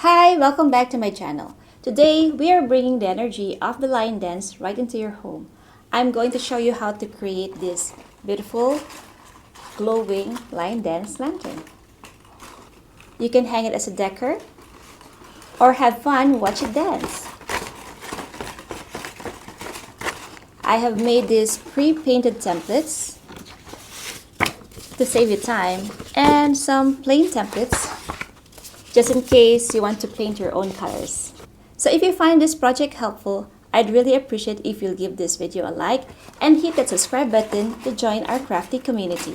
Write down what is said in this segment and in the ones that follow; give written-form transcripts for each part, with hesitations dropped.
Hi, welcome back to my channel. Today, we are bringing the energy of the lion dance right into your home. I'm going to show you how to create this beautiful, glowing lion dance lantern. You can hang it as a decor or have fun watch it dance. I have made these pre-painted templates to save you time and some plain templates just in case you want to paint your own colors. So if you find this project helpful, I'd really appreciate if you'll give this video a like and hit that subscribe button to join our crafty community.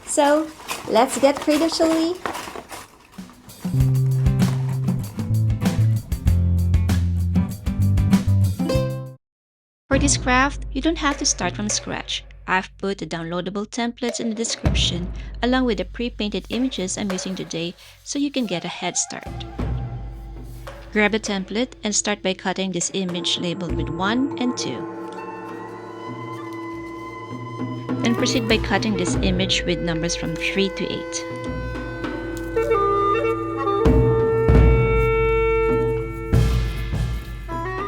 So let's get creative, shall we? For this craft, you don't have to start from scratch. I've put the downloadable templates in the description along with the pre-painted images I'm using today so you can get a head start. Grab a template and start by cutting this image labeled with 1 and 2. Then proceed by cutting this image with numbers from 3 to 8.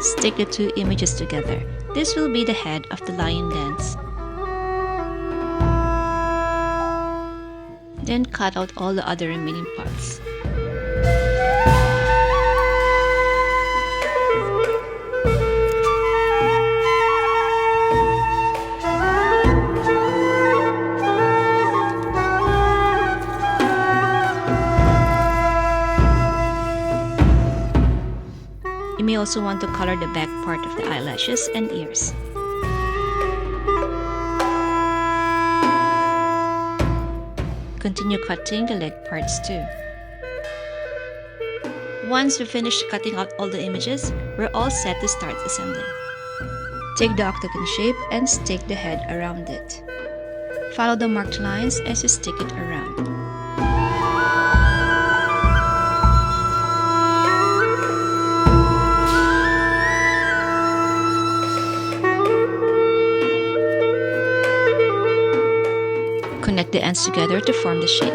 Stick the two images together. This will be the head of the lion dance. Then cut out all the other remaining parts. You may also want to color the back part of the eyelashes and ears. Continue cutting the leg parts too. Once you've finished cutting out all the images, we're all set to start assembling. Take the octagon shape and stick the head around it. Follow the marked lines as you stick it around. Connect the ends together to form the shape.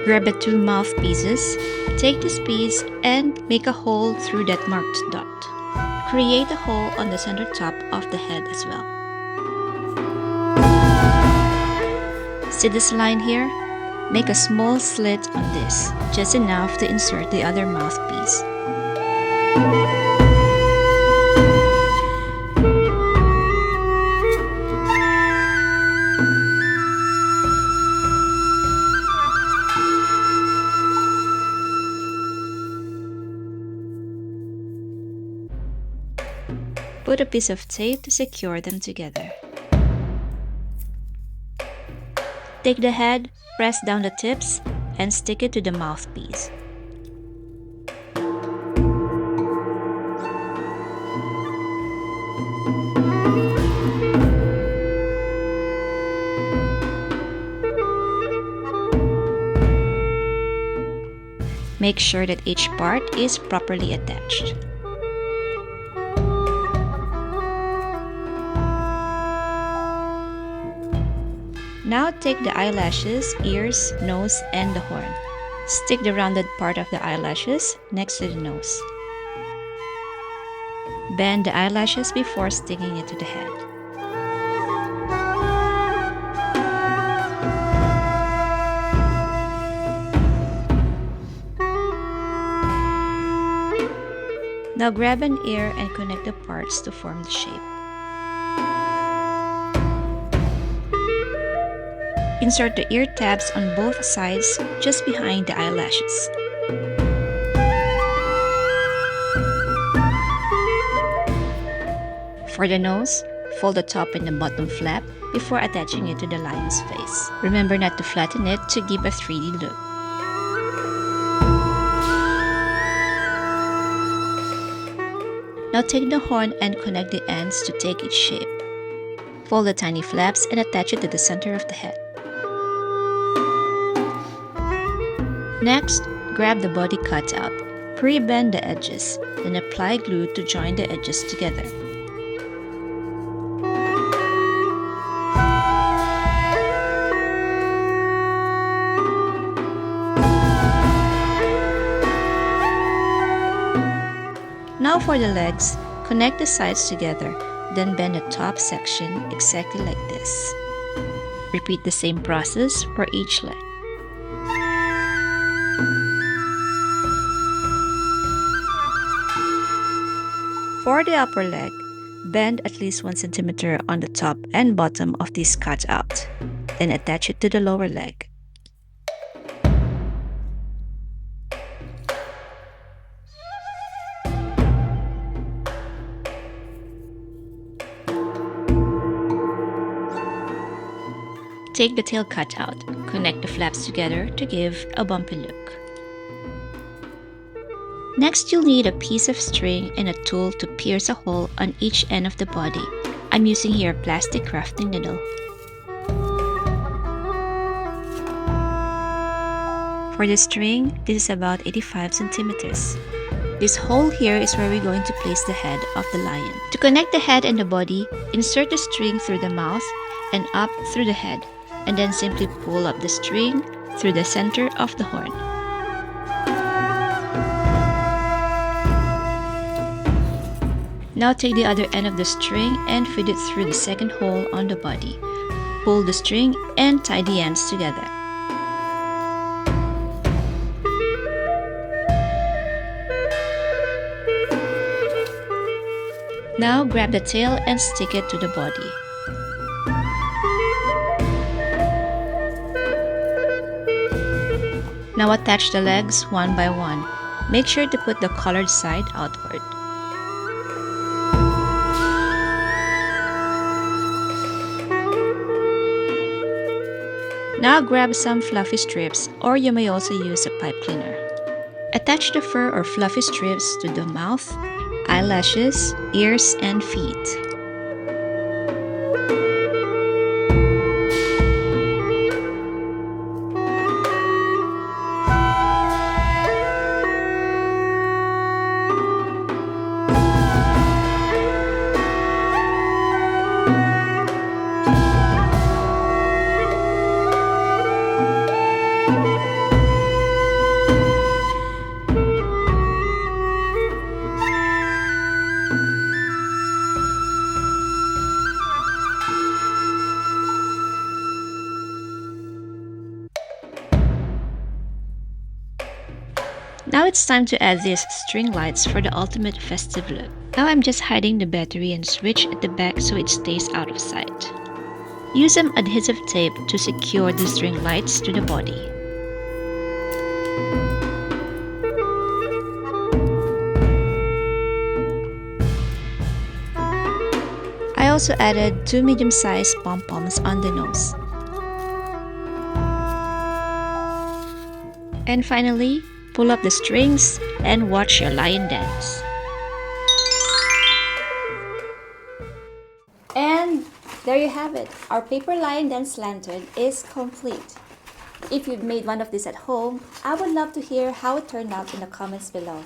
Grab the two mouthpieces, take this piece and make a hole through that marked dot. Create a hole on the center top of the head as well. See this line here? Make a small slit on this, just enough to insert the other mouthpiece. Put a piece of tape to secure them together. Take the head, press down the tips, and stick it to the mouthpiece. Make sure that each part is properly attached. Now take the eyelashes, ears, nose, and the horn. Stick the rounded part of the eyelashes next to the nose. Bend the eyelashes before sticking it to the head. Now grab an ear and connect the parts to form the shape. Insert the ear tabs on both sides just behind the eyelashes. For the nose, fold the top and the bottom flap before attaching it to the lion's face. Remember not to flatten it to give a 3D look. Now take the horn and connect the ends to take its shape. Fold the tiny flaps and attach it to the center of the head. Next, grab the body cutout. Pre-bend the edges, then apply glue to join the edges together. for the legs, connect the sides together, then bend the top section exactly like this. Repeat the same process for each leg. For the upper leg, bend at least 1 centimeter on the top and bottom of this cutout, then attach it to the lower leg. Take the tail cutout, connect the flaps together to give a bumpy look. Next, you'll need a piece of string and a tool to pierce a hole on each end of the body. I'm using here a plastic crafting needle. For the string, this is about 85 centimeters. This hole here is where we're going to place the head of the lion. To connect the head and the body, insert the string through the mouth and up through the head, and then simply pull up the string through the center of the horn. Now take the other end of the string and feed it through the second hole on the body. Pull the string and tie the ends together. Now grab the tail and stick it to the body. Now attach the legs one by one. Make sure to put the colored side outward. Now grab some fluffy strips, or you may also use a pipe cleaner. Attach the fur or fluffy strips to the mouth, eyelashes, ears, and feet. Now it's time to add these string lights for the ultimate festive look. Now I'm just hiding the battery and switch at the back so it stays out of sight. Use some adhesive tape to secure the string lights to the body. I also added 2 medium-sized pom-poms on the nose. And finally, pull up the strings and watch your lion dance. And there you have it. Our paper lion dance lantern is complete. If you've made one of these at home, I would love to hear how it turned out in the comments below.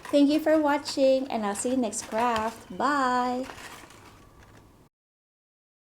Thank you for watching, and I'll see you next craft. Bye!